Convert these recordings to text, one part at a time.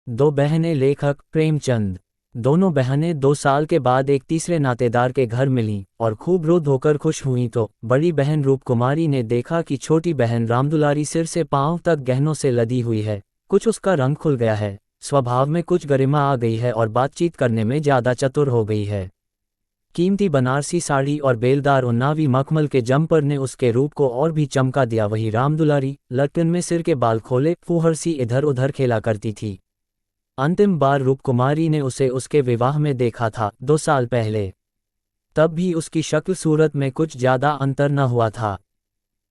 दो बहनें लेखक प्रेमचंद। दोनों बहनें 2 साल के बाद एक तीसरे नातेदार के घर मिलीं और खूब रो धोकर खुश हुईं तो बड़ी बहन रूपकुमारी ने देखा कि छोटी बहन रामदुलारी सिर से पांव तक गहनों से लदी हुई है। कुछ उसका रंग खुल गया है, स्वभाव में कुछ गरिमा आ गई है और बातचीत करने में ज़्यादा चतुर हो गई है। कीमती बनारसी साड़ी और बेलदार उन्नावी मखमल के जम्पर ने उसके रूप को और भी चमका दिया। वही रामदुलारी लटकन में सिर के बाल खोले फूहड़ सी इधर उधर खेला करती थी। अंतिम बार रूपकुमारी ने उसे उसके विवाह में देखा था 2 साल पहले। तब भी उसकी शक्ल सूरत में कुछ ज्यादा अंतर न हुआ था।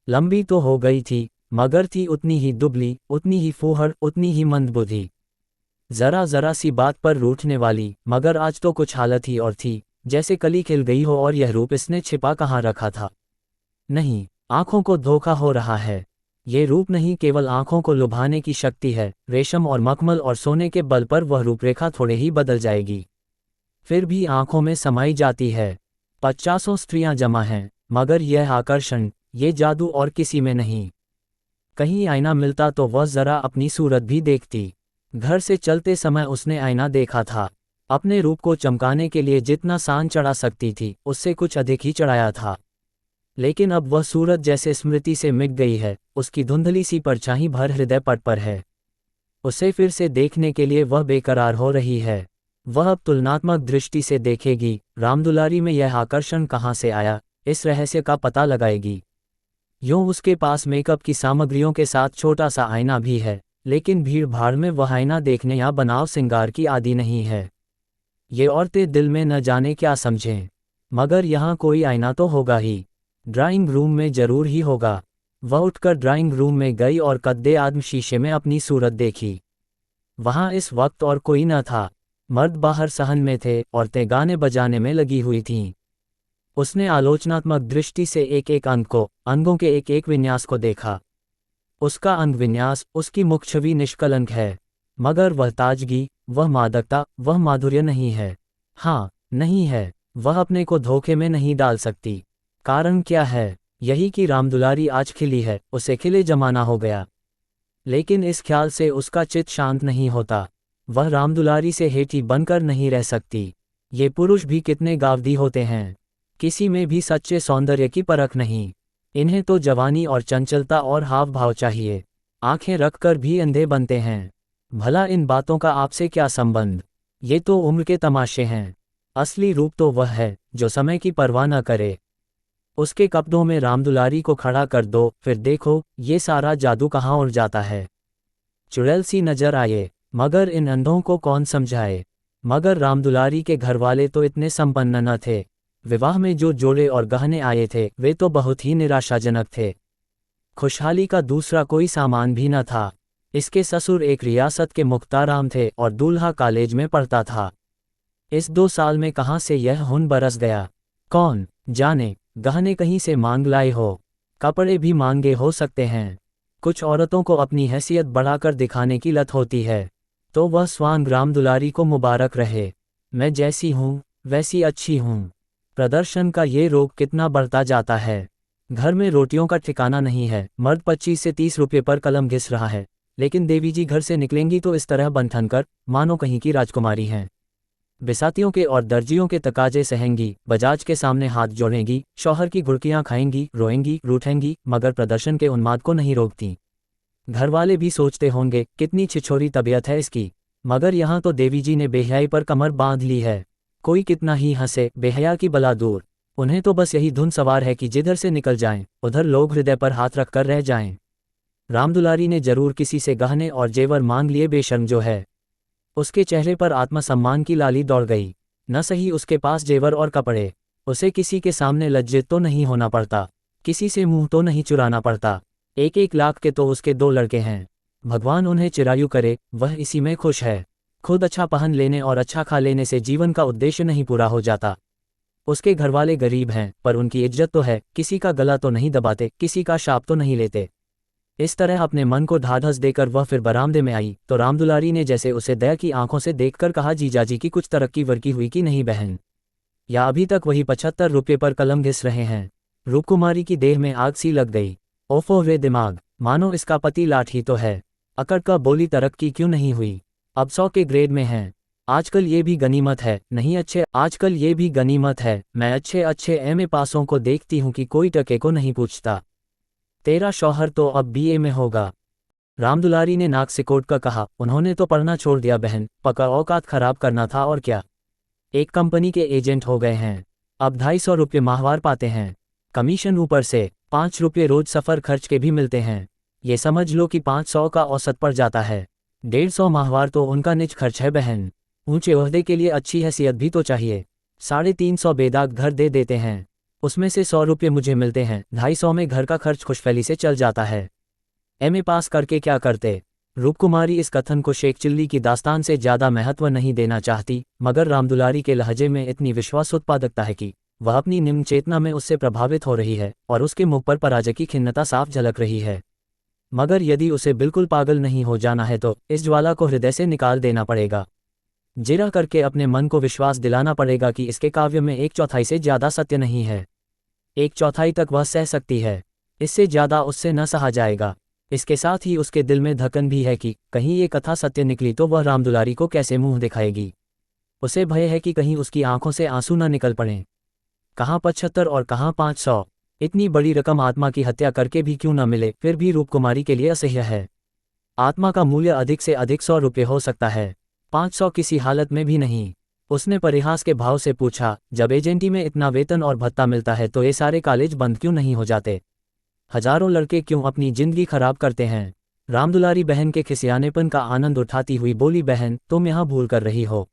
लंबी तो हो गई थी, मगर थी उतनी ही दुबली, उतनी ही फूहड़, उतनी ही मंदबुद्धि। जरा जरा सी बात पर रूठने वाली, मगर आज तो कुछ हालत ही और थी, जैसे कली खिल गई हो और यह रूप इसने छिपा कहाँ रखा था। नहीं, आंखों को धोखा हो रहा है। ये रूप नहीं, केवल आंखों को लुभाने की शक्ति है। रेशम और मखमल और सोने के बल पर वह रूपरेखा थोड़े ही बदल जाएगी, फिर भी आंखों में समाई जाती है। 50 स्त्रियां जमा हैं, मगर यह आकर्षण, ये जादू और किसी में नहीं। कहीं आईना मिलता तो वह जरा अपनी सूरत भी देखती। घर से चलते समय उसने आईना देखा था। अपने रूप को चमकाने के लिए जितना सान चढ़ा सकती थी, उससे कुछ अधिक ही चढ़ाया था। लेकिन अब वह सूरत जैसे स्मृति से मिट गई है, उसकी धुंधली सी परछाई भर हृदय पट पर है। उसे फिर से देखने के लिए वह बेकरार हो रही है। वह अब तुलनात्मक दृष्टि से देखेगी, रामदुलारी में यह आकर्षण कहाँ से आया, इस रहस्य का पता लगाएगी। यूं उसके पास मेकअप की सामग्रियों के साथ छोटा सा आईना भी है, लेकिन भीड़ भाड़ में वह आईना देखने या बनाव सिंगार की आदी नहीं है। ये औरतें दिल में न जाने क्या समझें, मगर यहाँ कोई आईना तो होगा ही। ड्राइंग रूम में जरूर ही होगा। वह उठकर ड्राइंग रूम में गई और कद्दे आदम शीशे में अपनी सूरत देखी। वहाँ इस वक्त और कोई न था। मर्द बाहर सहन में थे, औरतें गाने बजाने में लगी हुई थीं। उसने आलोचनात्मक दृष्टि से एक एक अंग को, अंगों के एक एक विन्यास को देखा। उसका अंग विन्यास, उसकी मुख छवि निष्कलंक है, मगर वह ताजगी, वह मादकता, वह माधुर्य नहीं है। हाँ, नहीं है। वह अपने को धोखे में नहीं डाल सकती। कारण क्या है? यही कि रामदुलारी आज खिली है, उसे खिले जमाना हो गया। लेकिन इस ख्याल से उसका चित्त शांत नहीं होता। वह रामदुलारी से हेठी बनकर नहीं रह सकती। ये पुरुष भी कितने गावदी होते हैं, किसी में भी सच्चे सौंदर्य की परख नहीं। इन्हें तो जवानी और चंचलता और हाव भाव चाहिए, आंखें रखकर भी अंधे बनते हैं। भला इन बातों का आपसे क्या संबंध? ये तो उम्र के तमाशे हैं। असली रूप तो वह है जो समय की परवाह न करे। उसके कपड़ों में रामदुलारी को खड़ा कर दो, फिर देखो ये सारा जादू कहाँ उड़ जाता है। चुड़ैल सी नजर आए, मगर इन अंधों को कौन समझाए। मगर रामदुलारी के घरवाले तो इतने संपन्न न थे। विवाह में जो जोड़े और गहने आए थे वे तो बहुत ही निराशाजनक थे। खुशहाली का दूसरा कोई सामान भी न था। इसके ससुर एक रियासत के मुख्ताराम थे और दूल्हा कॉलेज में पढ़ता था। इस 2 साल में कहाँ से यह हुन बरस गया, कौन जाने। गहने कहीं से मांग लाए हो, कपड़े भी मांगे हो सकते हैं। कुछ औरतों को अपनी हैसियत बढ़ाकर दिखाने की लत होती है, तो वह स्वांग रामदुलारी को मुबारक रहे। मैं जैसी हूँ वैसी अच्छी हूँ। प्रदर्शन का ये रोग कितना बढ़ता जाता है। घर में रोटियों का ठिकाना नहीं है। मर्द 25 से 30 रुपये पर कलम घिस रहा है, लेकिन देवी जी घर से निकलेंगी तो इस तरह बन ठन कर मानो कहीं की राजकुमारी हैं। बिसातियों के और दर्जियों के तकाजे सहेंगी, बजाज के सामने हाथ जोड़ेंगी, शौहर की घुड़कियां खाएंगी, रोएंगी, रूठेंगी, मगर प्रदर्शन के उन्माद को नहीं रोकती। घरवाले भी सोचते होंगे कितनी छिछोरी तबीयत है इसकी, मगर यहाँ तो देवी जी ने बेहयाई पर कमर बांध ली है। कोई कितना ही हंसे, बेहया की बला दूर। उन्हें तो बस यही धुन सवार है कि जिधर से निकल जाएं, उधर लोग हृदय पर हाथ रखकर रह जाएं। रामदुलारी ने जरूर किसी से गहने और जेवर मांग लिए, बेशर्म जो है। उसके चेहरे पर आत्मसम्मान की लाली दौड़ गई। न सही उसके पास जेवर और कपड़े, उसे किसी के सामने लज्जित तो नहीं होना पड़ता, किसी से मुंह तो नहीं चुराना पड़ता। 1-1 लाख के तो उसके 2 लड़के हैं। भगवान उन्हें चिरायु करे, वह इसी में खुश है। खुद अच्छा पहन लेने और अच्छा खा लेने से जीवन का उद्देश्य नहीं पूरा हो जाता। उसके घरवाले गरीब हैं, पर उनकी इज्जत तो है, किसी का गला तो नहीं दबाते, किसी का शाप तो नहीं लेते। इस तरह अपने मन को ढाढ़स देकर वह फिर बरामदे में आई तो रामदुलारी ने जैसे उसे दया की आंखों से देखकर कहा, जीजाजी की कुछ तरक्की वर्की हुई कि नहीं बहन, या अभी तक वही 75 रुपये पर कलम घिस रहे हैं। रूपकुमारी की देह में आग सी लग गई। ओफो वे दिमाग, मानो इसका पति लाठ ही तो है। अकड़ का बोली तरक्की क्यों नहीं हुई। अब 100 के ग्रेड में हैं। आजकल ये भी गनीमत है, नहीं अच्छे आजकल ये भी गनीमत है, मैं अच्छे अच्छे एमए पासों को देखती हूँ कि कोई टके को नहीं पूछता। तेरा शौहर तो अब बीए में होगा। रामदुलारी ने नाक सिकोड़ कर कहा, उन्होंने तो पढ़ना छोड़ दिया बहन, पका औकात खराब करना था और क्या। एक कंपनी के एजेंट हो गए हैं, अब 250 रुपये माहवार पाते हैं, कमीशन ऊपर से 5 रुपये रोज सफ़र खर्च के भी मिलते हैं। ये समझ लो कि 500 का औसत पड़ जाता है। 150 माहवार तो उनका निज खर्च है बहन। ऊंचे ओहदे के लिए अच्छी हैसियत भी तो चाहिए। 350 बेदाग घर दे देते हैं, उसमें से 100 रुपये मुझे मिलते हैं, 250 में घर का खर्च खुशफैली से चल जाता है। एमए पास करके क्या करते। रूपकुमारी इस कथन को शेख चिल्ली की दास्तान से ज़्यादा महत्व नहीं देना चाहती, मगर रामदुलारी के लहजे में इतनी विश्वास उत्पादकता है कि वह अपनी निम्न चेतना में उससे प्रभावित हो रही है और उसके मुख पर पराजय की खिन्नता साफ झलक रही है। मगर यदि उसे बिल्कुल पागल नहीं हो जाना है तो इस ज्वाला को हृदय से निकाल देना पड़ेगा। जिरा करके अपने मन को विश्वास दिलाना पड़ेगा कि इसके काव्य में 1/4 से ज़्यादा सत्य नहीं है। 1/4 तक वह सह सकती है, इससे ज़्यादा उससे न सहा जाएगा। इसके साथ ही उसके दिल में धड़कन भी है कि कहीं ये कथा सत्य निकली तो वह रामदुलारी को कैसे मुंह दिखाएगी। उसे भय है कि कहीं उसकी आंखों से आंसू न निकल पड़ें। कहाँ 75 और कहाँ 500, इतनी बड़ी रकम आत्मा की हत्या करके भी क्यों न मिले, फिर भी रूपकुमारी के लिए असह्य है। आत्मा का मूल्य अधिक से अधिक 100 रुपये हो सकता है, 500 किसी हालत में भी नहीं। उसने परिहास के भाव से पूछा, जब एजेंटी में इतना वेतन और भत्ता मिलता है तो ये सारे कॉलेज बंद क्यों नहीं हो जाते। हजारों लड़के क्यों अपनी जिंदगी खराब करते हैं। रामदुलारी बहन के खिसियानेपन का आनंद उठाती हुई बोली, बहन तुम यहाँ भूल कर रही हो।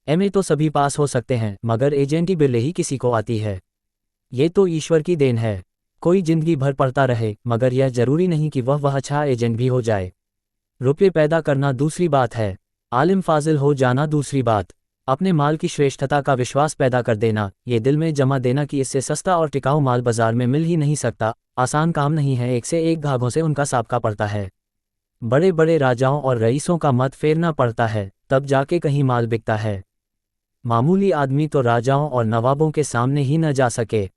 एमए तो सभी पास हो सकते हैं, मगर एजेंटी बिरले ही किसी को आती है। ये तो ईश्वर की देन है। कोई जिंदगी भर पढ़ता रहे, मगर यह जरूरी नहीं कि वह अच्छा एजेंट भी हो जाए। रुपये पैदा करना दूसरी बात है, आलिम फाजिल हो जाना दूसरी बात। अपने माल की श्रेष्ठता का विश्वास पैदा कर देना, ये दिल में जमा देना कि इससे सस्ता और टिकाऊ माल बाजार में मिल ही नहीं सकता, आसान काम नहीं है। एक से एक घाघों से उनका साबका पड़ता है। बड़े बड़े राजाओं और रईसों का मत फेरना पड़ता है, तब जाके कहीं माल बिकता है। मामूली आदमी तो राजाओं और नवाबों के सामने ही न जा सके,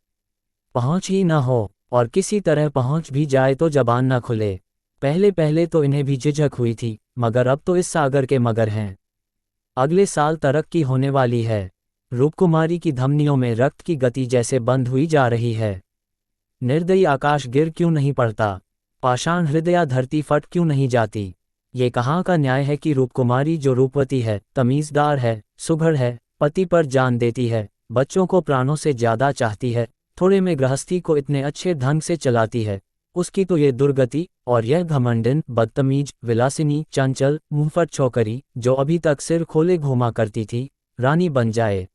पहुंच ही न हो, और किसी तरह पहुंच भी जाए तो जबान न खुले। पहले पहले तो इन्हें भी झिझक हुई थी, मगर अब तो इस सागर के मगर हैं। अगले साल तरक्की होने वाली है। रूपकुमारी की धमनियों में रक्त की गति जैसे बंद हुई जा रही है। निर्दयी आकाश गिर क्यों नहीं पड़ता, पाषाण हृदया धरती फट क्यों नहीं जाती। ये कहाँ का न्याय है कि रूपकुमारी जो रूपवती है, तमीज़दार है, सुघड़ है, पति पर जान देती है, बच्चों को प्राणों से ज़्यादा चाहती है, थोड़े में गृहस्थी को इतने अच्छे ढंग से चलाती है, उसकी तो ये दुर्गति। और यह घमंडिन, बदतमीज, विलासिनी, चंचल, मुंहफट छोकरी, जो अभी तक सिर खोले घूमा करती थी, रानी बन जाए।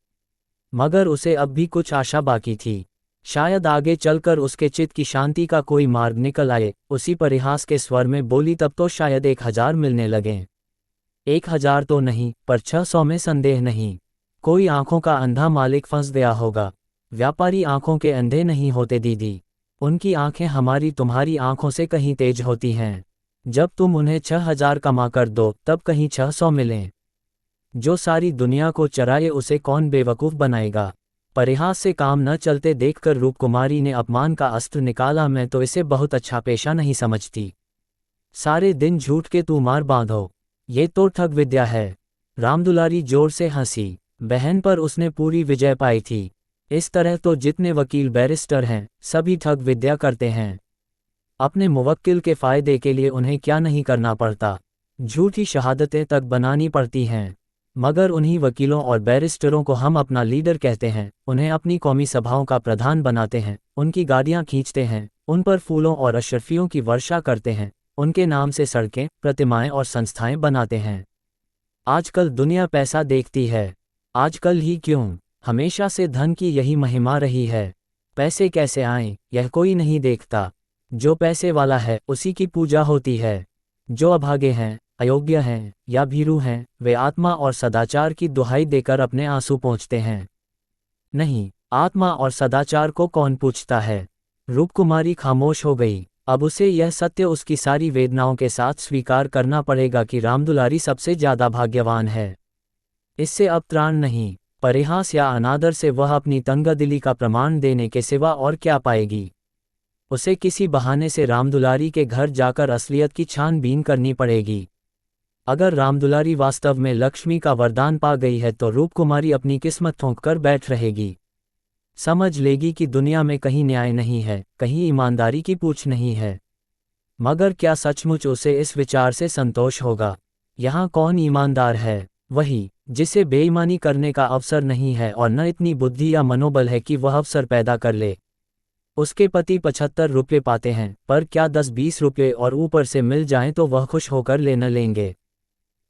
मगर उसे अब भी कुछ आशा बाकी थी। शायद आगे चलकर उसके चित्त की शांति का कोई मार्ग निकल आए। उसी परिहास के स्वर में बोली, तब तो शायद 1000 मिलने लगें। 1000 तो नहीं, पर 600 में संदेह नहीं। कोई आंखों का अंधा मालिक फंस गया होगा। व्यापारी आंखों के अंधे नहीं होते दीदी, उनकी आंखें हमारी तुम्हारी आंखों से कहीं तेज होती हैं। जब तुम उन्हें 6000 कमा कर दो तब कहीं 600 मिलें। जो सारी दुनिया को चराए उसे कौन बेवकूफ़ बनाएगा। परिहास से काम न चलते देखकर रूपकुमारी ने अपमान का अस्त्र निकाला, मैं तो इसे बहुत अच्छा पेशा नहीं समझती। सारे दिन झूठ के तू मार बांधो, ये तो ठग विद्या है। रामदुलारी जोर से हंसी। बहन पर उसने पूरी विजय पाई थी। इस तरह तो जितने वकील बैरिस्टर हैं सभी ठग विद्या करते हैं। अपने मुवक्किल के फ़ायदे के लिए उन्हें क्या नहीं करना पड़ता, झूठी शहादतें तक बनानी पड़ती हैं। मगर उन्हीं वकीलों और बैरिस्टरों को हम अपना लीडर कहते हैं, उन्हें अपनी कौमी सभाओं का प्रधान बनाते हैं, उनकी गाड़ियां खींचते हैं, उन पर फूलों और अशरफियों की वर्षा करते हैं, उनके नाम से सड़कें, प्रतिमाएं और संस्थाएं बनाते हैं। आजकल दुनिया पैसा देखती है। आजकल ही क्यों, हमेशा से धन की यही महिमा रही है। पैसे कैसे आएं यह कोई नहीं देखता। जो पैसे वाला है उसी की पूजा होती है। जो अभागे हैं, अयोग्य हैं या भीरू हैं, वे आत्मा और सदाचार की दुहाई देकर अपने आंसू पोंछते हैं। नहीं, आत्मा और सदाचार को कौन पूछता है। रूपकुमारी खामोश हो गई। अब उसे यह सत्य उसकी सारी वेदनाओं के साथ स्वीकार करना पड़ेगा कि रामदुलारी सबसे ज्यादा भाग्यवान है। इससे अब त्राण नहीं। परिहास या अनादर से वह अपनी तंगदिली का प्रमाण देने के सिवा और क्या पाएगी। उसे किसी बहाने से रामदुलारी के घर जाकर असलियत की छानबीन करनी पड़ेगी। अगर रामदुलारी वास्तव में लक्ष्मी का वरदान पा गई है तो रूपकुमारी अपनी किस्मत थोंक कर बैठ रहेगी। समझ लेगी कि दुनिया में कहीं न्याय नहीं है, कहीं ईमानदारी की पूछ नहीं है। मगर क्या सचमुच उसे इस विचार से संतोष होगा? यहाँ कौन ईमानदार है? वही जिसे बेईमानी करने का अवसर नहीं है और न इतनी बुद्धि या मनोबल है कि वह अवसर पैदा कर ले। उसके पति 75 रुपये पाते हैं, पर क्या 10-20 रुपये और ऊपर से मिल जाएं तो वह खुश होकर ले न लेंगे।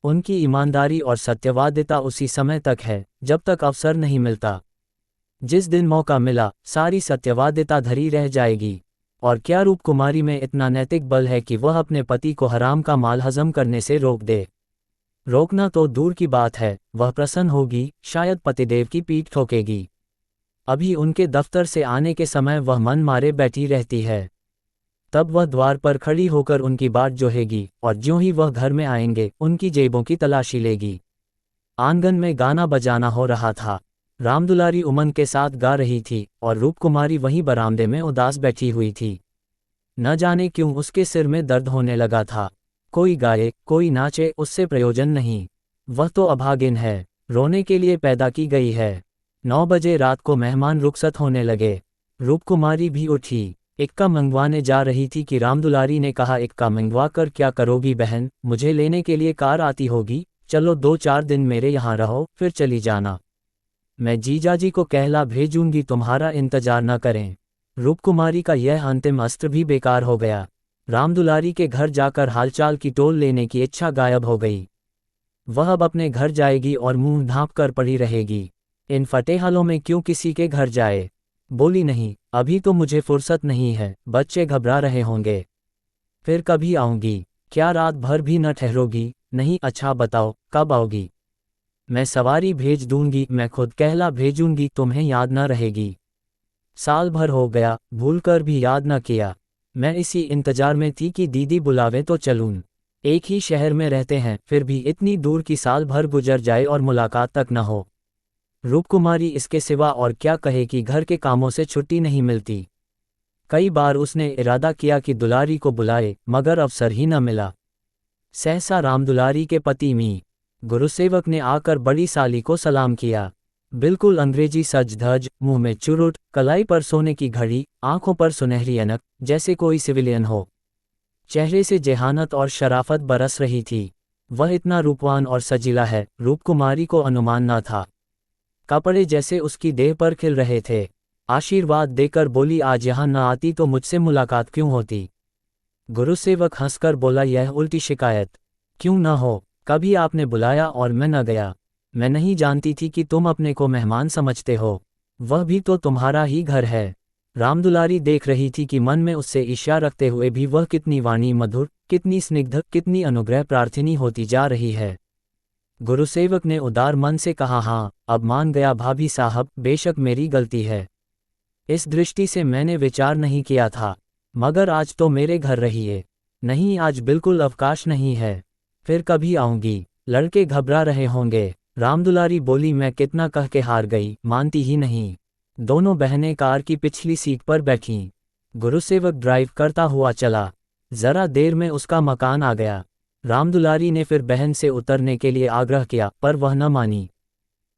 उनकी ईमानदारी और सत्यवादिता उसी समय तक है जब तक अवसर नहीं मिलता। जिस दिन मौका मिला, सारी सत्यवादिता धरी रह जाएगी। और क्या रूपकुमारी में इतना नैतिक बल है कि वह अपने पति को हराम का माल हजम करने से रोक दे? रोकना तो दूर की बात है, वह प्रसन्न होगी, शायद पतिदेव की पीठ ठोकेगी। अभी उनके दफ्तर से आने के समय वह मन मारे बैठी रहती है। तब वह द्वार पर खड़ी होकर उनकी बाट जोहेगी और ज्यों ही वह घर में आएंगे उनकी जेबों की तलाशी लेगी। आंगन में गाना बजाना हो रहा था। रामदुलारी उमंग के साथ गा रही थी और रूपकुमारी वहीं बरामदे में उदास बैठी हुई थी। न जाने क्यों उसके सिर में दर्द होने लगा था। कोई गाए, कोई नाचे, उससे प्रयोजन नहीं। वह तो अभागिन है, रोने के लिए पैदा की गई है। 9 बजे रात को मेहमान रुखसत होने लगे। रूपकुमारी भी उठी, इक्का मंगवाने जा रही थी कि रामदुलारी ने कहा, इक्का मंगवा कर क्या करोगी बहन? मुझे लेने के लिए कार आती होगी। चलो 2-4 दिन मेरे यहाँ रहो, फिर चली जाना। मैं जीजाजी को कहला भेजूंगी, तुम्हारा इंतजार न करें। रूपकुमारी का यह अंतिम अस्त्र भी बेकार हो गया। रामदुलारी के घर जाकर हालचाल की टोल लेने की इच्छा गायब हो गई। वह अब अपने घर जाएगी और मुंह ढांप कर पड़ी रहेगी। इन फटेहालों में क्यों किसी के घर जाए? बोली, नहीं, अभी तो मुझे फुर्सत नहीं है, बच्चे घबरा रहे होंगे। फिर कभी आऊंगी। क्या रात भर भी न ठहरोगी? नहीं। अच्छा बताओ, कब आओगी? मैं सवारी भेज दूंगी, मैं खुद कहला भेजूंगी, तुम्हें याद न रहेगी। साल भर हो गया, भूलकर भी याद न किया। मैं इसी इंतजार में थी कि दीदी बुलावे तो चलूं। एक ही शहर में रहते हैं, फिर भी इतनी दूर की साल भर गुजर जाए और मुलाकात तक न हो। रूपकुमारी इसके सिवा और क्या कहे कि घर के कामों से छुट्टी नहीं मिलती। कई बार उसने इरादा किया कि दुलारी को बुलाए, मगर अवसर ही न मिला। सहसा रामदुलारी के पति मी गुरुसेवक ने आकर बड़ी साली को सलाम किया। बिल्कुल अंग्रेजी सज धज, मुंह में चुरुट, कलाई पर सोने की घड़ी, आंखों पर सुनहरी ऐनक, जैसे कोई सिविलियन हो। चेहरे से जेहानत और शराफत बरस रही थी। वह इतना रूपवान और सजीला है, रूपकुमारी को अनुमान न था। कपड़े जैसे उसकी देह पर खिल रहे थे। आशीर्वाद देकर बोली, आज यहाँ न आती तो मुझसे मुलाकात क्यों होती? गुरुसेवक हंसकर बोला, यह उल्टी शिकायत। क्यों न हो, कभी आपने बुलाया और मैं न गया। मैं नहीं जानती थी कि तुम अपने को मेहमान समझते हो। वह भी तो तुम्हारा ही घर है। रामदुलारी देख रही थी कि मन में उससे ईर्ष्या रखते हुए भी वह कितनी वाणी मधुर, कितनी स्निग्ध, कितनी अनुग्रह प्रार्थिनी होती जा रही है। गुरुसेवक ने उदार मन से कहा, हाँ, अब मान गया भाभी साहब, बेशक मेरी गलती है। इस दृष्टि से मैंने विचार नहीं किया था, मगर आज तो मेरे घर रहिए। नहीं, आज बिल्कुल अवकाश नहीं है, फिर कभी आऊंगी। लड़के घबरा रहे होंगे। रामदुलारी बोली, मैं कितना कह के हार गई, मानती ही नहीं। दोनों बहनें कार की पिछली सीट पर बैठीं। गुरुसेवक ड्राइव करता हुआ चला। जरा देर में उसका मकान आ गया। रामदुलारी ने फिर बहन से उतरने के लिए आग्रह किया, पर वह न मानी।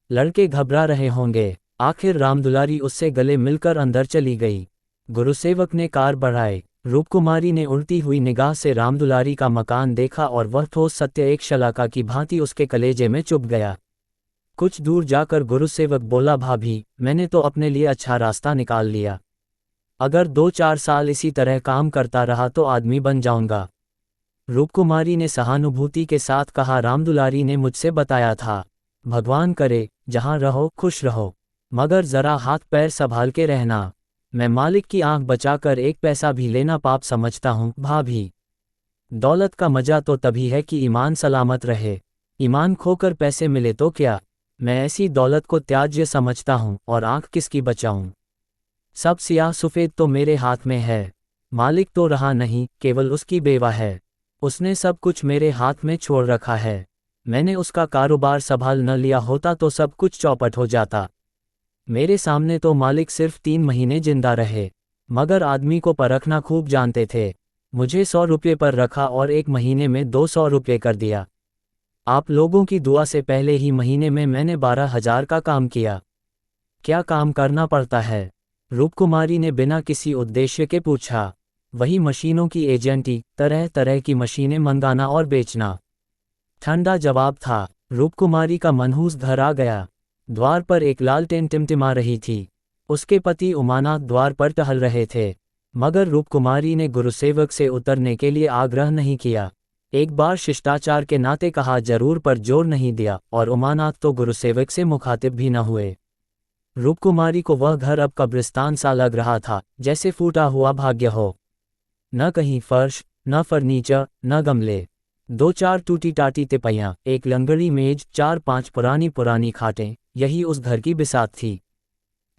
लड़के घबरा रहे होंगे। आखिर रामदुलारी उससे गले मिलकर अंदर चली गई। गुरुसेवक ने कार बढ़ाई। रूपकुमारी ने उड़ती हुई निगाह से रामदुलारी का मकान देखा और वह ठोस सत्य एक शलाका की भांति उसके कलेजे में चुभ गया। कुछ दूर जाकर गुरुसेवक बोला, भाभी, मैंने तो अपने लिए अच्छा रास्ता निकाल लिया। अगर 2-4 साल इसी तरह काम करता रहा तो आदमी बन जाऊंगा। रूपकुमारी ने सहानुभूति के साथ कहा, रामदुलारी ने मुझसे बताया था। भगवान करे जहां रहो खुश रहो, मगर जरा हाथ पैर संभाल के रहना। मैं मालिक की आंख बचाकर एक पैसा भी लेना पाप समझता हूँ भाभी। दौलत का मजा तो तभी है कि ईमान सलामत रहे। ईमान खोकर पैसे मिले तो क्या? मैं ऐसी दौलत को त्याज्य समझता हूँ, और आंख किसकी बचाऊं? सब सियाह सफ़ेद तो मेरे हाथ में है। मालिक तो रहा नहीं, केवल उसकी बेवा है। उसने सब कुछ मेरे हाथ में छोड़ रखा है। मैंने उसका कारोबार संभाल न लिया होता तो सब कुछ चौपट हो जाता। मेरे सामने तो मालिक सिर्फ 3 महीने जिंदा रहे, मगर आदमी को परखना खूब जानते थे। मुझे 100 रुपये पर रखा और 1 महीने में 200 रुपये कर दिया। आप लोगों की दुआ से पहले ही महीने में मैंने 12,000 का काम किया। क्या काम करना पड़ता है? रूपकुमारी ने बिना किसी उद्देश्य के पूछा। वही मशीनों की एजेंटी, तरह तरह की मशीनें मंगाना और बेचना। ठंडा जवाब था। रूपकुमारी का मनहूस घर आ गया। द्वार पर एक लालटेन टिमटिमा रही थी। उसके पति उमानाथ द्वार पर टहल रहे थे, मगर रूपकुमारी ने गुरुसेवक से उतरने के लिए आग्रह नहीं किया। एक बार शिष्टाचार के नाते कहा जरूर पर जोर नहीं दिया, और उमानाथ तो गुरुसेवक से मुखातिब भी न हुए। रूपकुमारी को वह घर अब कब्रिस्तान सा लग रहा था, जैसे फूटा हुआ भाग्य हो। न कहीं फर्श, न फर्नीचर, न गमले। 2-4 टूटी टाटी तिपैयां, एक लंगड़ी मेज, 4-5 पुरानी पुरानी खाटें, यही उस घर की बिसात थी।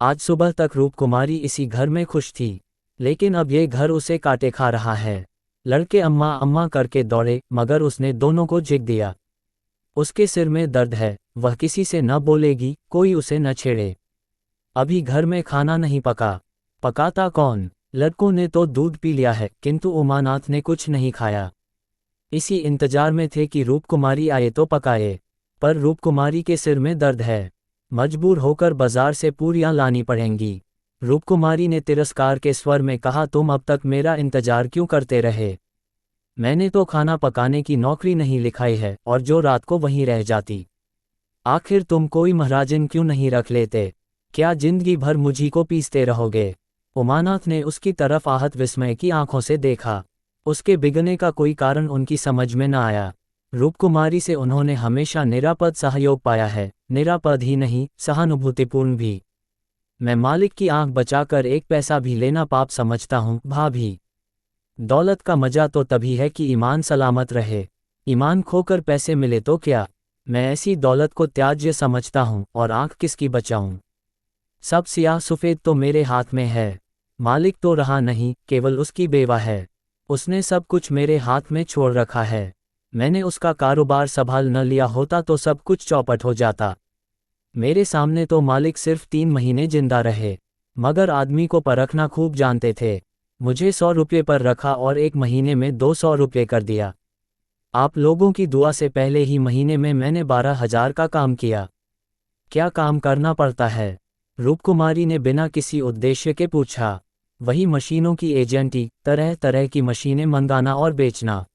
आज सुबह तक रूपकुमारी इसी घर में खुश थी, लेकिन अब ये घर उसे काटे खा रहा है। लड़के अम्मा अम्मा करके दौड़े, मगर उसने दोनों को झिक दिया। उसके सिर में दर्द है, वह किसी से न बोलेगी, कोई उसे न छेड़े। अभी घर में खाना नहीं पका। पकाता कौन? लड़कों ने तो दूध पी लिया है, किंतु उमानाथ ने कुछ नहीं खाया। इसी इंतजार में थे कि रूपकुमारी आए तो पकाए, पर रूपकुमारी के सिर में दर्द है। मजबूर होकर बाजार से पूरियां लानी पड़ेंगी। रूपकुमारी ने तिरस्कार के स्वर में कहा, तुम अब तक मेरा इंतजार क्यों करते रहे? मैंने तो खाना पकाने की नौकरी नहीं लिखाई है, और जो रात को वहीं रह जाती। आखिर तुम कोई महाराजन क्यों नहीं रख लेते? क्या जिंदगी भर मुझी को पीसते रहोगे? उमानाथ ने उसकी तरफ आहत विस्मय की आंखों से देखा। उसके बिगड़ने का कोई कारण उनकी समझ में न आया। रूपकुमारी से उन्होंने हमेशा निरापद सहयोग पाया है, निरापद ही नहीं, सहानुभूतिपूर्ण भी। मैं मालिक की आंख बचाकर एक पैसा भी लेना पाप समझता हूँ भाभी। दौलत का मजा तो तभी है कि ईमान सलामत रहे। ईमान खोकर पैसे मिले तो क्या? मैं ऐसी दौलत को त्याज्य समझता हूँ, और आंख किसकी बचाऊं? सब सियाह सुफेद तो मेरे हाथ में है। मालिक तो रहा नहीं, केवल उसकी बेवा है। उसने सब कुछ मेरे हाथ में छोड़ रखा है। मैंने उसका कारोबार संभाल न लिया होता तो सब कुछ चौपट हो जाता। मेरे सामने तो मालिक सिर्फ 3 महीने जिंदा रहे, मगर आदमी को परखना खूब जानते थे। मुझे 100 रुपये पर रखा और 1 महीने में 200 रुपये कर दिया। आप लोगों की दुआ से पहले ही महीने में मैंने 12,000 का काम किया। क्या काम करना पड़ता है? रूपकुमारी ने बिना किसी उद्देश्य के पूछा। वही मशीनों की एजेंटी, तरह तरह की मशीनें मंगाना और बेचना।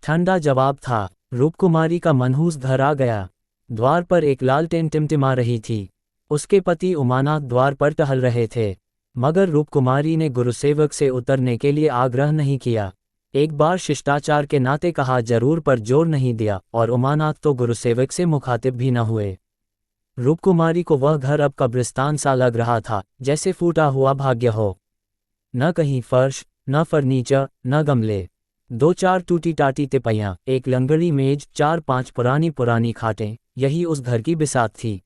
ठंडा जवाब था। रूपकुमारी का मनहूस घर आ गया। द्वार पर एक लालटेन टिमटिमा रही थी। उसके पति उमानाथ द्वार पर टहल रहे थे, मगर रूपकुमारी ने गुरुसेवक से उतरने के लिए आग्रह नहीं किया। एक बार शिष्टाचार के नाते कहा जरूर पर जोर नहीं दिया, और उमानाथ तो गुरुसेवक से मुखातिब भी न हुए। रूपकुमारी को वह घर अब कब्रिस्तान सा लग रहा था, जैसे फूटा हुआ भाग्य हो। न कहीं फर्श, न फर्नीचर, न गमले। 2-4 टूटी टाटी तिपैयां, एक लंगड़ी मेज, 4-5 पुरानी पुरानी खाटें, यही उस घर की बिसात थी।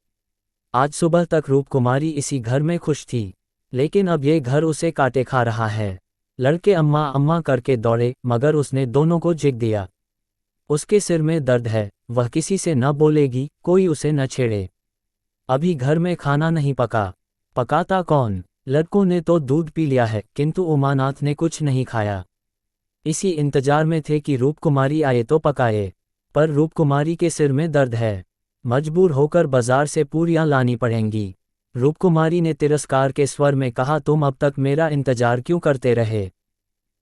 आज सुबह तक रूपकुमारी इसी घर में खुश थी, लेकिन अब ये घर उसे काटे खा रहा है। लड़के अम्मा अम्मा करके दौड़े, मगर उसने दोनों को झिक दिया। उसके सिर में दर्द है, वह किसी से न बोलेगी, कोई उसे न छेड़े। अभी घर में खाना नहीं पका। पकाता कौन? लड़कों ने तो दूध पी लिया है, किंतु उमानाथ ने कुछ नहीं खाया। इसी इंतजार में थे कि रूपकुमारी आए तो पकाए, पर रूपकुमारी के सिर में दर्द है। मजबूर होकर बाजार से पूरियां लानी पड़ेंगी। रूपकुमारी ने तिरस्कार के स्वर में कहा, तुम अब तक मेरा इंतजार क्यों करते रहे?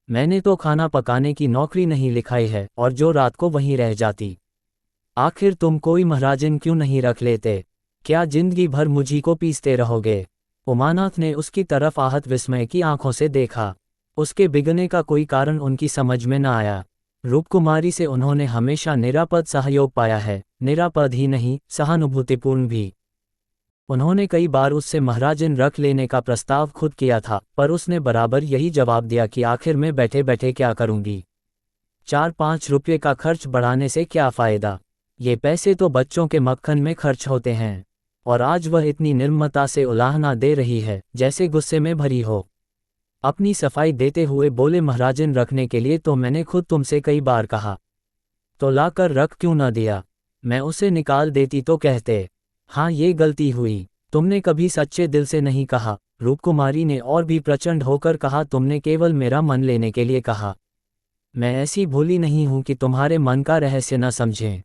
मैंने तो खाना पकाने की नौकरी नहीं लिखाई है, और जो रात को वहीं रह जाती। आखिर तुम कोई महाराजन क्यों नहीं रख लेते? क्या जिंदगी भर मुझी को पीसते रहोगे? उमानाथ ने उसकी तरफ आहत विस्मय की आंखों से देखा। उसके बिगड़ने का कोई कारण उनकी समझ में न आया। रूपकुमारी से उन्होंने हमेशा निरापद सहयोग पाया है, निरापद ही नहीं, सहानुभूतिपूर्ण भी। उन्होंने कई बार उससे महाराजन रख लेने का प्रस्ताव खुद किया था, पर उसने बराबर यही जवाब दिया कि आखिर में बैठे बैठे क्या करूंगी? 4-5 रुपये का खर्च बढ़ाने से क्या फ़ायदा? ये पैसे तो बच्चों के मक्खन में खर्च होते हैं। और आज वह इतनी निर्ममता से उलाहना दे रही है, जैसे गुस्से में भरी हो। अपनी सफाई देते हुए बोले, महाराजन रखने के लिए तो मैंने खुद तुमसे कई बार कहा, तो लाकर रख क्यों न दिया? मैं उसे निकाल देती तो कहते। हाँ, ये गलती हुई। तुमने कभी सच्चे दिल से नहीं कहा। रूपकुमारी ने और भी प्रचंड होकर कहा, तुमने केवल मेरा मन लेने के लिए कहा। मैं ऐसी भोली नहीं हूं कि तुम्हारे मन का रहस्य न समझें।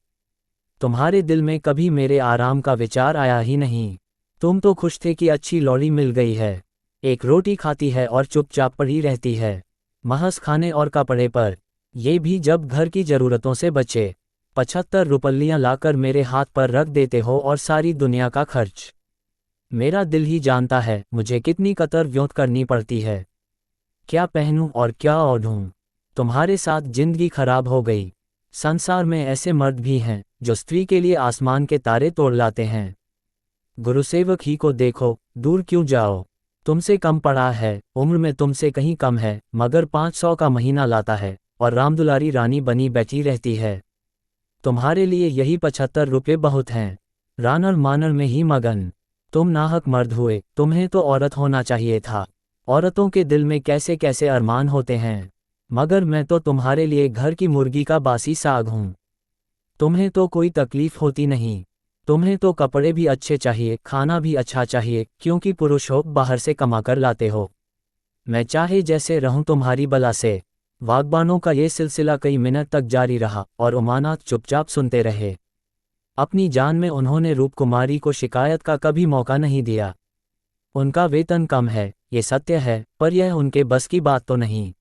तुम्हारे दिल में कभी मेरे आराम का विचार आया ही नहीं। तुम तो खुश थे कि अच्छी लौड़ी मिल गई है, एक रोटी खाती है और चुपचाप पड़ी रहती है, महज खाने और कपड़े पर, ये भी जब घर की ज़रूरतों से बचे। 75 रुपल्लियाँ लाकर मेरे हाथ पर रख देते हो और सारी दुनिया का खर्च। मेरा दिल ही जानता है मुझे कितनी कतर व्योत करनी पड़ती है। क्या पहनूं और क्या ओढ़ूं, तुम्हारे साथ जिंदगी खराब हो गई। संसार में ऐसे मर्द भी हैं जो स्त्री के लिए आसमान के तारे तोड़ लाते हैं। गुरुसेवक ही को देखो, दूर क्यों जाओ, तुमसे कम पड़ा है, उम्र में तुमसे कहीं कम है, मगर 500 का महीना लाता है और रामदुलारी रानी बनी बैठी रहती है। तुम्हारे लिए यही 75 रुपये बहुत हैं। रानर मानर में ही मगन। तुम नाहक मर्द हुए, तुम्हें तो औरत होना चाहिए था। औरतों के दिल में कैसे कैसे अरमान होते हैं, मगर मैं तो तुम्हारे लिए घर की मुर्गी का बासी साग हूँ। तुम्हें तो कोई तकलीफ होती नहीं। तुम्हें तो कपड़े भी अच्छे चाहिए, खाना भी अच्छा चाहिए, क्योंकि पुरुष हो बाहर से कमाकर लाते हो। मैं चाहे जैसे रहूं तुम्हारी बला से। वागबानों का ये सिलसिला कई मिनट तक जारी रहा और उमानाथ चुपचाप सुनते रहे। अपनी जान में उन्होंने रूपकुमारी को शिकायत का कभी मौका नहीं दिया। उनका वेतन कम है, ये सत्य है, पर यह उनके बस की बात तो नहीं।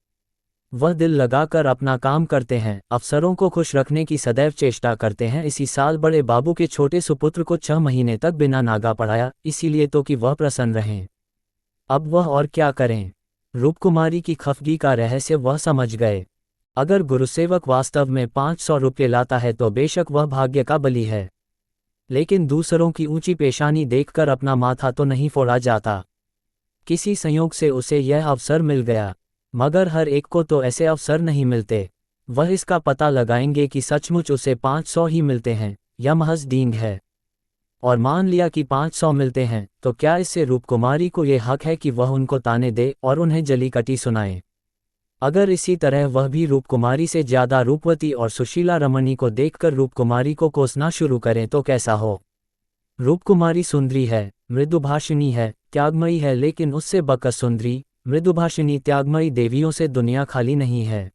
वह दिल लगाकर अपना काम करते हैं, अफसरों को खुश रखने की सदैव चेष्टा करते हैं। इसी साल बड़े बाबू के छोटे सुपुत्र को 6 महीने तक बिना नागा पढ़ाया, इसीलिए तो कि वह प्रसन्न रहें। अब वह और क्या करें। रूपकुमारी की खफगी का रहस्य वह समझ गए। अगर गुरुसेवक वास्तव में 500 रुपये लाता है तो बेशक वह भाग्य का बली है, लेकिन दूसरों की ऊंची पेशानी देखकर अपना माथा तो नहीं फोड़ा जाता। किसी संयोग से उसे यह अवसर मिल गया, मगर हर एक को तो ऐसे अवसर नहीं मिलते। वह इसका पता लगाएंगे कि सचमुच उसे 500 ही मिलते हैं या महज डींग है। और मान लिया कि 500 मिलते हैं, तो क्या इससे रूपकुमारी को यह हक है कि वह उनको ताने दे और उन्हें जली कटी सुनाए। अगर इसी तरह वह भी रूपकुमारी से ज़्यादा रूपवती और सुशीला रमणी को देखकर रूपकुमारी को कोसना शुरू करें तो कैसा हो। रूपकुमारी सुंदरी है, मृदुभाषिणी है, त्यागमयी है, लेकिन उससे बकस सुंदरी, मृदुभाषिणी, त्यागमयी देवियों से दुनिया खाली नहीं है।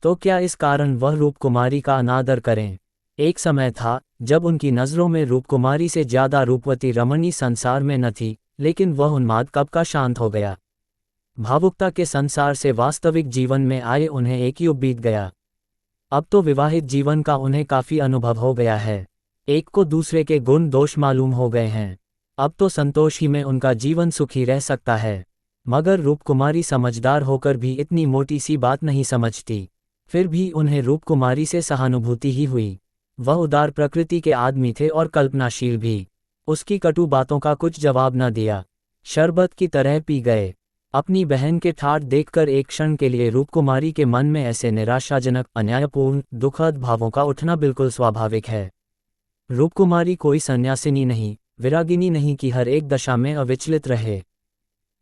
तो क्या इस कारण वह रूपकुमारी का अनादर करें। एक समय था जब उनकी नज़रों में रूपकुमारी से ज़्यादा रूपवती रमणी संसार में न थी, लेकिन वह उन्माद कब का शांत हो गया। भावुकता के संसार से वास्तविक जीवन में आए उन्हें एक युग बीत गया। अब तो विवाहित जीवन का उन्हें काफ़ी अनुभव हो गया है। एक को दूसरे के गुण दोष मालूम हो गए हैं। अब तो संतोष ही में उनका जीवन सुखी रह सकता है। मगर रूपकुमारी समझदार होकर भी इतनी मोटी सी बात नहीं समझती। फिर भी उन्हें रूपकुमारी से सहानुभूति ही हुई। वह उदार प्रकृति के आदमी थे और कल्पनाशील भी। उसकी कटु बातों का कुछ जवाब न दिया, शरबत की तरह पी गए। अपनी बहन के ठाठ देखकर एक क्षण के लिए रूपकुमारी के मन में ऐसे निराशाजनक, अन्यायपूर्ण, दुखद भावों का उठना बिल्कुल स्वाभाविक है। रूपकुमारी कोई सन्यासिनी नहीं, विरागिनी नहीं कि हर एक दशा में अविचलित रहे।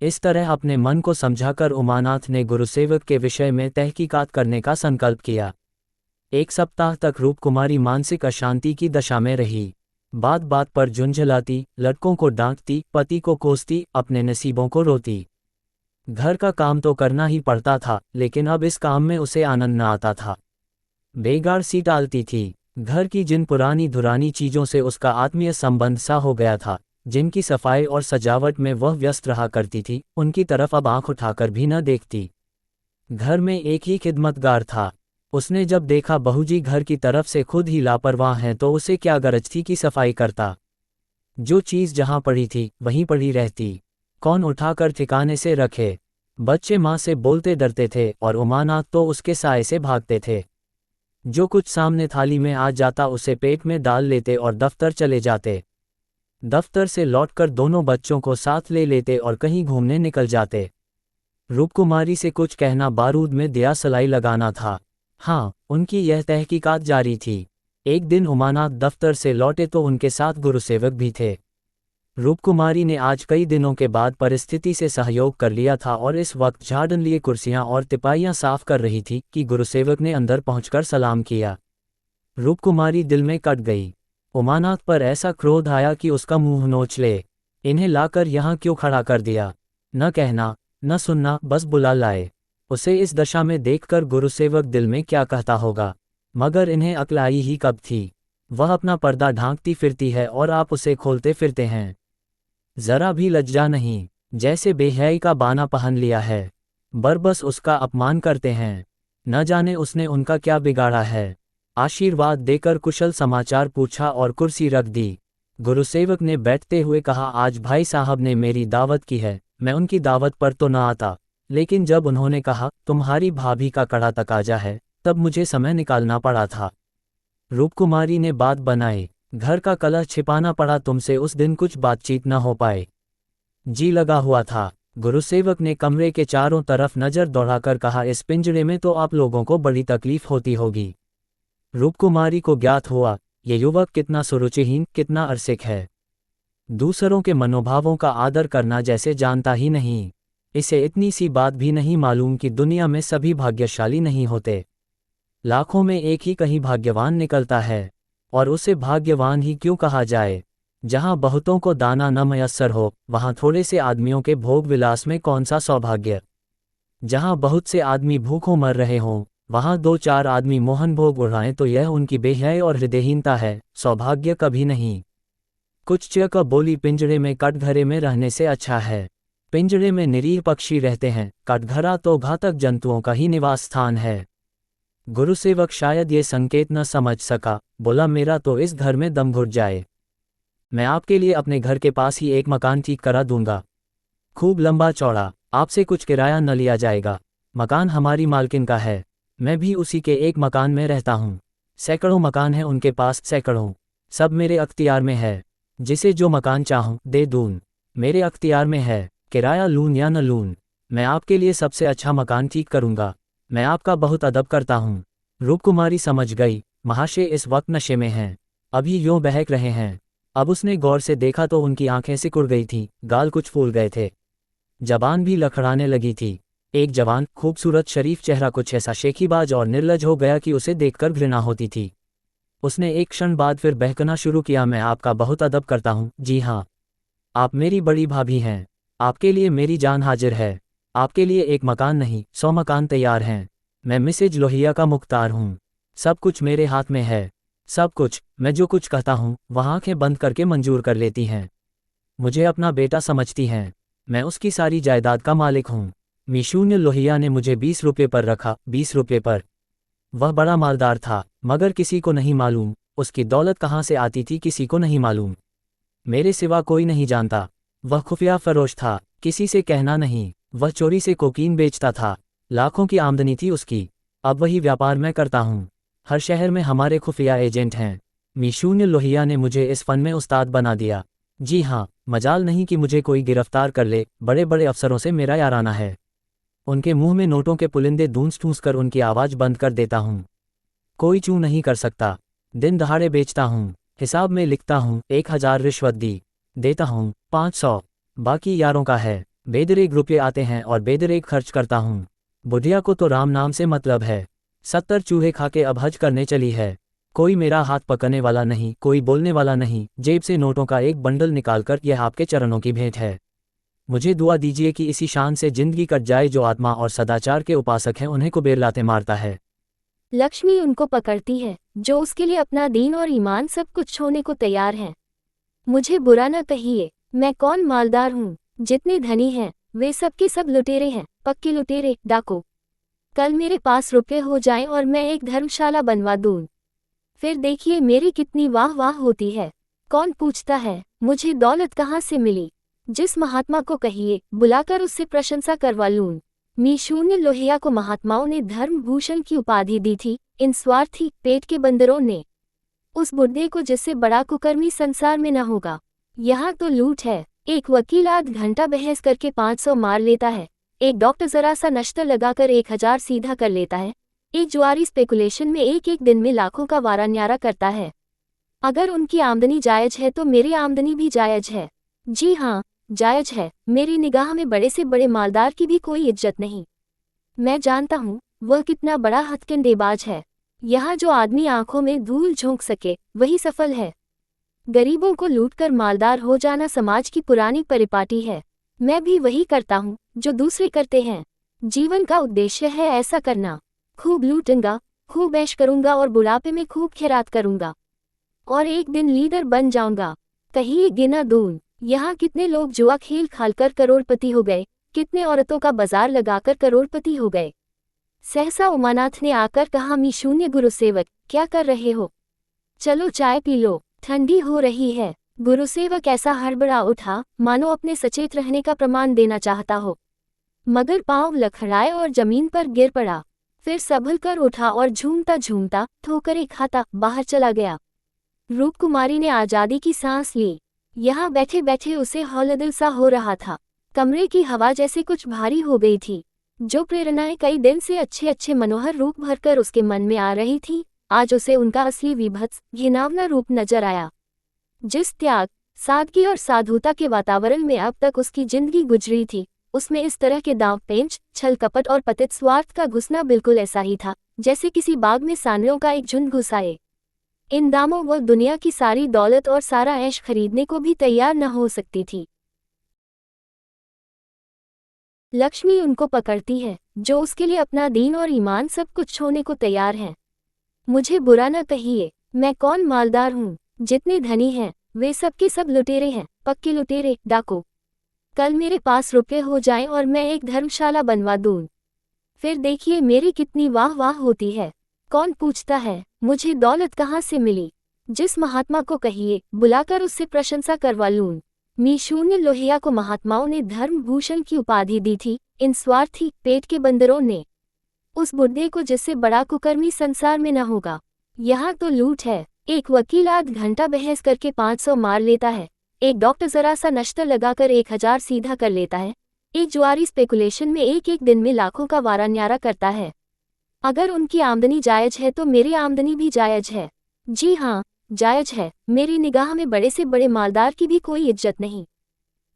इस तरह अपने मन को समझाकर उमानाथ ने गुरुसेवक के विषय में तहकीकात करने का संकल्प किया। 1 सप्ताह तक रूपकुमारी मानसिक अशांति की दशा में रही। बात बात पर झुंझलाती, लड़कों को डांटती, पति को कोसती, अपने नसीबों को रोती। घर का काम तो करना ही पड़ता था, लेकिन अब इस काम में उसे आनंद न आता था। बेगार सी टालती थी। घर की जिन पुरानी धुरानी चीज़ों से उसका आत्मीय संबंध सा हो गया था, जिनकी सफाई और सजावट में वह व्यस्त रहा करती थी, उनकी तरफ अब आंख उठाकर भी न देखती। घर में एक ही खिदमतगार था। उसने जब देखा बहूजी घर की तरफ से खुद ही लापरवाह हैं तो उसे क्या गरज थी कि सफाई करता। जो चीज़ जहाँ पड़ी थी वहीं पड़ी रहती, कौन उठाकर ठिकाने से रखे। बच्चे माँ से बोलते डरते थे और उमानाथ तो उसके साए से भागते थे। जो कुछ सामने थाली में आ जाता उसे पेट में डाल लेते और दफ्तर चले जाते। दफ्तर से लौटकर दोनों बच्चों को साथ ले लेते और कहीं घूमने निकल जाते। रूपकुमारी से कुछ कहना बारूद में दिया सलाई लगाना था। हाँ, उनकी यह तहकीकात जारी थी। एक दिन उमानाथ दफ्तर से लौटे तो उनके साथ गुरुसेवक भी थे। रूपकुमारी ने आज कई दिनों के बाद परिस्थिति से सहयोग कर लिया था और इस वक्त झाड़न लिए कुर्सियां और तिपाइयां साफ कर रही थी कि गुरुसेवक ने अंदर पहुंचकर सलाम किया। रूपकुमारी दिल में कट गई। उमानाथ पर ऐसा क्रोध आया कि उसका मुंह नोच ले। इन्हें लाकर यहाँ क्यों खड़ा कर दिया। न कहना न सुनना, बस बुला लाए। उसे इस दशा में देखकर गुरुसेवक दिल में क्या कहता होगा, मगर इन्हें अक्ल आई ही कब थी। वह अपना पर्दा ढांकती फिरती है और आप उसे खोलते फिरते हैं। जरा भी लज्जा नहीं, जैसे बेहयाई का बाना पहन लिया है। बरबस उसका अपमान करते हैं। न जाने उसने उनका क्या बिगाड़ा है। आशीर्वाद देकर कुशल समाचार पूछा और कुर्सी रख दी। गुरुसेवक ने बैठते हुए कहा, आज भाई साहब ने मेरी दावत की है, मैं उनकी दावत पर तो न आता, लेकिन जब उन्होंने कहा तुम्हारी भाभी का कड़ा तकाजा है, तब मुझे समय निकालना पड़ा था। रूपकुमारी ने बात बनाई, घर का कलह छिपाना पड़ा तुमसे, उस दिन कुछ बातचीत न हो पाए। जी लगा हुआ था। गुरुसेवक ने कमरे के चारों तरफ नजर दौड़ाकर कहा, इस पिंजरे में तो आप लोगों को बड़ी तकलीफ होती होगी। रूपकुमारी को ज्ञात हुआ, ये युवक कितना सुरुचिहीन, कितना अरसिक है। दूसरों के मनोभावों का आदर करना जैसे जानता ही नहीं। इसे इतनी सी बात भी नहीं मालूम कि दुनिया में सभी भाग्यशाली नहीं होते। लाखों में एक ही कहीं भाग्यवान निकलता है, और उसे भाग्यवान ही क्यों कहा जाए। जहां बहुतों को दाना न मयस्सर हो, वहां थोड़े से आदमियों के भोग विलास में कौन सा सौभाग्य। जहां बहुत से आदमी भूखों मर रहे हों, वहां दो चार आदमी मोहन भोग उड़ाएं तो यह उनकी बेहयाई और हृदयहीनता है, सौभाग्य कभी नहीं। कुछ चिड़क बोली, पिंजरे में कटघरे में रहने से अच्छा है। पिंजरे में निरीह पक्षी रहते हैं, कटघरा तो घातक जंतुओं का ही निवास स्थान है। गुरुसेवक शायद ये संकेत न समझ सका, बोला, मेरा तो इस घर में दम घुट जाए। मैं आपके लिए अपने घर के पास ही एक मकान ठीक करा दूंगा, खूब लंबा चौड़ा, आपसे कुछ किराया न लिया जाएगा। मकान हमारी मालकिन का है, मैं भी उसी के एक मकान में रहता हूँ। सैकड़ों मकान हैं उनके पास, सैकड़ों, सब मेरे अख्तियार में है। जिसे जो मकान चाहूँ दे दूँ, मेरे अख्तियार में है, किराया लूँ या न लूँ, मैं आपके लिए सबसे अच्छा मकान ठीक करूँगा। मैं आपका बहुत अदब करता हूँ। रूपकुमारी समझ गई, महाशय इस वक्त नशे में हैं, अभी यूं बहक रहे हैं। अब उसने गौर से देखा तो उनकी आंखें सिकुड़ गई थीं, गाल कुछ फूल गए थे, जबान भी लखड़ाने लगी थी। एक जवान, खूबसूरत शरीफ चेहरा कुछ ऐसा शेखीबाज और निर्लज हो गया कि उसे देखकर घृणा होती थी। उसने एक क्षण बाद फिर बहकना शुरू किया, मैं आपका बहुत अदब करता हूँ। जी हाँ, आप मेरी बड़ी भाभी हैं, आपके लिए मेरी जान हाजिर है। आपके लिए एक मकान नहीं, 100 मकान तैयार हैं। मैं मिसेज लोहिया का मुख्तार हूँ, सब कुछ मेरे हाथ में है, सब कुछ। मैं जो कुछ कहता हूँ वह आंखें बंद करके मंजूर कर लेती हैं। मुझे अपना बेटा समझती हैं, मैं उसकी सारी जायदाद का मालिक हूँ। मिशून्य लोहिया ने मुझे 20 रुपये पर रखा, 20 रुपये पर। वह बड़ा मालदार था, मगर किसी को नहीं मालूम उसकी दौलत कहाँ से आती थी, किसी को नहीं मालूम, मेरे सिवा कोई नहीं जानता। वह खुफिया फरोश था, किसी से कहना नहीं। वह चोरी से कोकीन बेचता था, लाखों की आमदनी थी उसकी। अब वही व्यापार मैं करता हूँ, हर शहर में हमारे खुफिया एजेंट हैं। मिशून्य लोहिया ने मुझे इस फन में उस्ताद बना दिया। जी हाँ, मजाल नहीं कि मुझे कोई गिरफ्तार कर ले, बड़े बड़े अफसरों से मेरा याराना है। उनके मुंह में नोटों के पुलिंदे धूंस ठूंस कर उनकी आवाज़ बंद कर देता हूँ, कोई चू नहीं कर सकता। दिन दहाड़े बेचता हूँ, हिसाब में लिखता हूँ, 1000 रिश्वत दी, देता हूँ 500, बाकी यारों का है। बेदरेग रुपये आते हैं और बेदरेग खर्च करता हूँ। बुढ़िया को तो राम नाम से मतलब है, 70 चूहे खा के अब हज करने चली है। कोई मेरा हाथ पकड़ने वाला नहीं, कोई बोलने वाला नहीं। जेब से नोटों का एक बंडल निकालकर, यह आपके चरणों की भेंट है। मुझे दुआ दीजिए कि इसी शान से जिंदगी कट जाए। जो आत्मा और सदाचार के उपासक हैं उन्हें कुबेर लाते मारता है, लक्ष्मी उनको पकड़ती है जो उसके लिए अपना दीन और ईमान सब कुछ छोड़ने को तैयार हैं। मुझे बुरा न कहिए, मैं कौन मालदार हूँ, जितने धनी हैं वे सब के सब लुटेरे हैं, पक्के लुटेरे, डाकू। कल मेरे पास रुपए हो जाएं और मैं एक धर्मशाला बनवा दूँ, फिर देखिए मेरी कितनी वाह वाह होती है। कौन पूछता है मुझे दौलत कहाँ से मिली, जिस महात्मा को कहिए बुलाकर उससे प्रशंसा करवा लूँ। मिशून्य लोहिया को महात्माओं ने धर्म भूषण की उपाधि दी थी, इन स्वार्थी पेट के बंदरों ने। उस बुढ़े को जिससे बड़ा कुकर्मी संसार में न होगा। यहाँ तो लूट है, एक वकील आध घंटा बहस करके 500 मार लेता है, एक डॉक्टर जरा सा नश्तर लगाकर 1000 सीधा कर लेता है, एक जुआरी स्पेकुलेशन में एक एक दिन में लाखों का वारा न्यारा करता है। अगर उनकी आमदनी जायज है तो मेरी आमदनी भी जायज है। जी हाँ, जायज है। मेरी निगाह में बड़े से बड़े मालदार की भी कोई इज्जत नहीं। मैं जानता हूँ वह कितना बड़ा हथकंडेबाज है। यहाँ जो आदमी आंखों में धूल झोंक सके वही सफल है। गरीबों को लूटकर मालदार हो जाना समाज की पुरानी परिपाटी है। मैं भी वही करता हूँ जो दूसरे करते हैं। जीवन का उद्देश्य है ऐसा करना। खूब लूटूंगा, खूब ऐश करूंगा और बुढ़ापे में खूब खैरात करूंगा। और एक दिन लीडर बन जाऊंगा। कहिए गिना दून, यहाँ कितने लोग जुआ खेल खालकर करोड़पति हो गए, कितने औरतों का बाजार लगाकर करोड़पति हो गए। सहसा उमानाथ ने आकर कहा, मी शून्य गुरुसेवक, क्या कर रहे हो? चलो चाय पी लो, ठंडी हो रही है। गुरुसेवक ऐसा हड़बड़ा उठा मानो अपने सचेत रहने का प्रमाण देना चाहता हो, मगर पांव लखड़ाए और जमीन पर गिर पड़ा। फिर संभल कर उठा और झूमता झूमता ठोकरें खाता बाहर चला गया। रूपकुमारी ने आजादी की सांस ली। यहाँ बैठे बैठे उसे हौलदिल सा हो रहा था। कमरे की हवा जैसे कुछ भारी हो गई थी। जो प्रेरणाएं कई दिन से अच्छे अच्छे मनोहर रूप भरकर उसके मन में आ रही थी, आज उसे उनका असली विभत्स घिनौना रूप नजर आया। जिस त्याग, सादगी और साधुता के वातावरण में अब तक उसकी जिंदगी गुजरी थी, उसमें इस तरह के दांव पेंच, छल कपट और पतित स्वार्थ का घुसना बिल्कुल ऐसा ही था जैसे किसी बाग में सांडों का एक झुंड घुस आए। इन दामों वो दुनिया की सारी दौलत और सारा ऐश खरीदने को भी तैयार न हो सकती थी। लक्ष्मी उनको पकड़ती है जो उसके लिए अपना दीन और ईमान सब कुछ छोड़ने को तैयार हैं। मुझे बुरा न कहिए, मैं कौन मालदार हूँ। जितने धनी हैं वे सब के सब लुटेरे हैं, पक्के लुटेरे, डाकू। कल मेरे पास रुपए हो जाएं और मैं एक धर्मशाला बनवा दूं, फिर देखिए मेरी कितनी वाह वाह होती है। कौन पूछता है मुझे दौलत कहाँ से मिली? जिस महात्मा को कहिए बुलाकर उससे प्रशंसा करवा लूं। मी शून्य लोहिया को महात्माओं ने धर्म भूषण की उपाधि दी थी, इन स्वार्थी पेट के बंदरों ने। उस बुड्ढे को जिससे बड़ा कुकर्मी संसार में न होगा। यहाँ तो लूट है। एक वकील आध घंटा बहस करके 500 मार लेता है, एक डॉक्टर जरा सा नश्तर लगाकर 1000 सीधा कर लेता है, एक जुआरी स्पेकुलेशन में एक एक दिन में लाखों का वारा न्यारा करता है। अगर उनकी आमदनी जायज है तो मेरी आमदनी भी जायज है। जी हाँ, जायज है। मेरी निगाह में बड़े से बड़े मालदार की भी कोई इज्जत नहीं।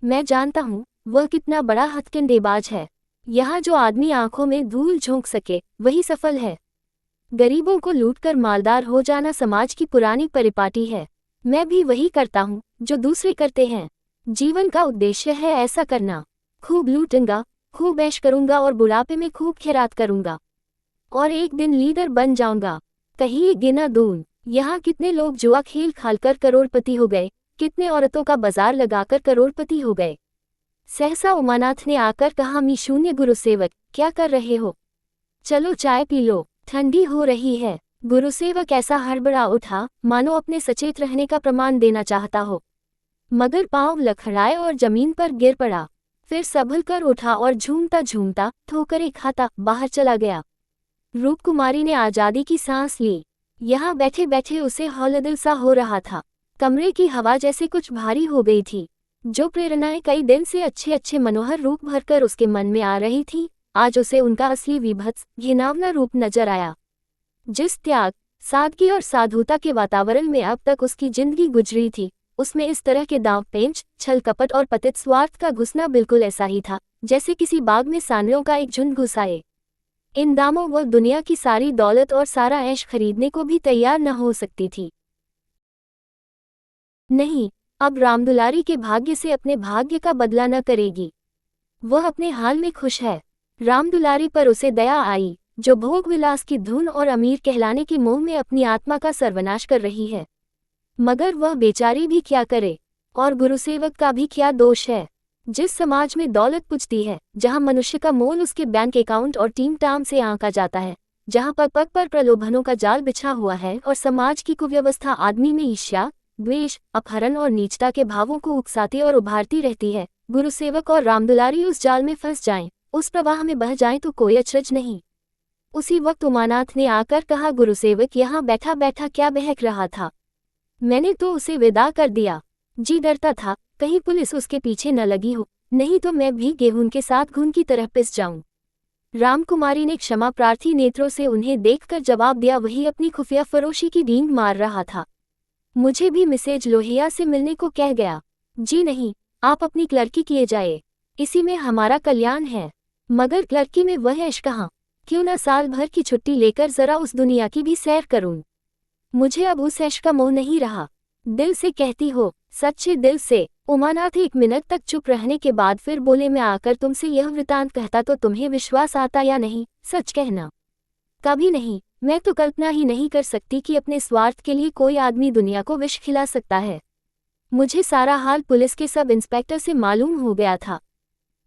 मैं जानता हूँ वह कितना बड़ा हथकंडेबाज है। यहाँ जो आदमी आंखों में धूल झोंक सके वही सफल है। गरीबों को लूटकर मालदार हो जाना समाज की पुरानी परिपाटी है। मैं भी वही करता हूँ जो दूसरे करते हैं। जीवन का उद्देश्य है ऐसा करना। खूब लूटूंगा, खूब ऐश करूंगा और बुढ़ापे में खूब खैरात करूंगा, और एक दिन लीडर बन जाऊंगा। कहिए गिना दून, यहाँ कितने लोग जुआ खेल खालकर करोड़पति हो गए, कितने औरतों का बाजार लगाकर करोड़पति हो गए। सहसा उमानाथ ने आकर कहा, मी शून्य गुरुसेवक, क्या कर रहे हो? चलो चाय पी लो, ठंडी हो रही है। गुरुसेवक ऐसा हड़बड़ा उठा मानो अपने सचेत रहने का प्रमाण देना चाहता हो, मगर पांव लखड़ाए और जमीन पर गिर पड़ा। फिर संभल कर उठा और झूमता झूमता ठोकरें खाता बाहर चला गया। रूपकुमारी ने आजादी की सांस ली। यहाँ बैठे बैठे उसे हौलदिल सा हो रहा था। कमरे की हवा जैसे कुछ भारी हो गई थी। जो प्रेरणाएं कई दिन से अच्छे अच्छे मनोहर रूप भरकर उसके मन में आ रही थी, आज उसे उनका असली विभत्स घिनौना रूप नजर आया। जिस त्याग, सादगी और साधुता के वातावरण में अब तक उसकी जिंदगी गुजरी थी, उसमें इस तरह के दांव पेंच, छल कपट और पतित स्वार्थ का घुसना बिल्कुल ऐसा ही था जैसे किसी बाग में सांडों का एक झुंड घुस आए। इन दामों वो दुनिया की सारी दौलत और सारा ऐश खरीदने को भी तैयार न हो सकती थी। नहीं, अब रामदुलारी के भाग्य से अपने भाग्य का बदला न करेगी। वह अपने हाल में खुश है। रामदुलारी पर उसे दया आई, जो भोग विलास की धुन और अमीर कहलाने के मोह में अपनी आत्मा का सर्वनाश कर रही है। मगर वह बेचारी भी क्या करे, और गुरुसेवक का भी क्या दोष है। जिस समाज में दौलत पुजती है, जहां मनुष्य का मोल उसके बैंक अकाउंट और टीम टाम से आंका जाता है, जहां पग पग पर प्रलोभनों का जाल बिछा हुआ है और समाज की कुव्यवस्था आदमी में ईर्ष्या, द्वेष, अपहरण और नीचता के भावों को उकसाती और उभारती रहती है, गुरुसेवक और रामदुलारी उस जाल में फंस जाएं, उस प्रवाह में बह जाएं तो कोई अचरज नहीं। उसी वक्त उमानाथ ने आकर कहा, गुरुसेवक यहाँ बैठा बैठा क्या बहक रहा था? मैंने तो उसे विदा कर दिया। जी डरता था कहीं पुलिस उसके पीछे न लगी हो, नहीं तो मैं भी गेहूं के साथ घुन की तरह पिस जाऊं। रामकुमारी ने क्षमा प्रार्थी नेत्रों से उन्हें देखकर जवाब दिया। वही अपनी खुफिया फरोशी की डींग मार रहा था। मुझे भी मिसेज लोहिया से मिलने को कह गया। जी नहीं, आप अपनी क्लर्की किए जाए, इसी में हमारा कल्याण है। मगर क्लर्की में वह ऐश कहाँ? क्यों न साल भर की छुट्टी लेकर जरा उस दुनिया की भी सैर करूं। मुझे अब उस ऐश का मोह नहीं रहा। दिल से कहती हो, सच्चे दिल से। उमानाथ 1 मिनट तक चुप रहने के बाद फिर बोले, मैं आकर तुमसे यह वृतांत कहता तो तुम्हें विश्वास आता या नहीं? सच कहना। कभी नहीं, मैं तो कल्पना ही नहीं कर सकती कि अपने स्वार्थ के लिए कोई आदमी दुनिया को विष खिला सकता है। मुझे सारा हाल पुलिस के सब इंस्पेक्टर से मालूम हो गया था।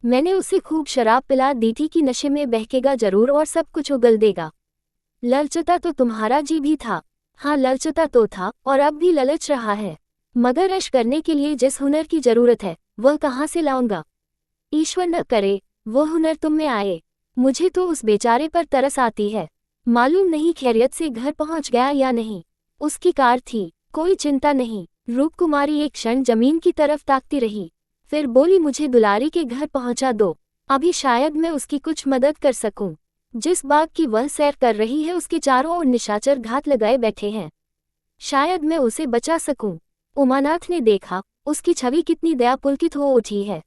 मैंने उसे खूब शराब पिला दी थी कि नशे में बहकेगा जरूर और सब कुछ उगल देगा। ललचता तो तुम्हारा जी भी था। हाँ, ललचता तो था और अब भी ललच रहा है, मगर ऐश करने के लिए जिस हुनर की जरूरत है वह कहाँ से लाऊंगा। ईश्वर न करे वो हुनर तुम में आए। मुझे तो उस बेचारे पर तरस आती है। मालूम नहीं खैरियत से घर पहुंच गया या नहीं। उसकी कार थी, कोई चिंता नहीं। रूपकुमारी एक क्षण जमीन की तरफ ताकती रही, फिर बोली, मुझे दुलारी के घर पहुंचा दो, अभी शायद मैं उसकी कुछ मदद कर सकूं। जिस बाग की वह सैर कर रही है उसके चारों ओर निशाचर घात लगाए बैठे हैं, शायद मैं उसे बचा सकूं। उमानाथ ने देखा, उसकी छवि कितनी दया पुलकित हो उठी है।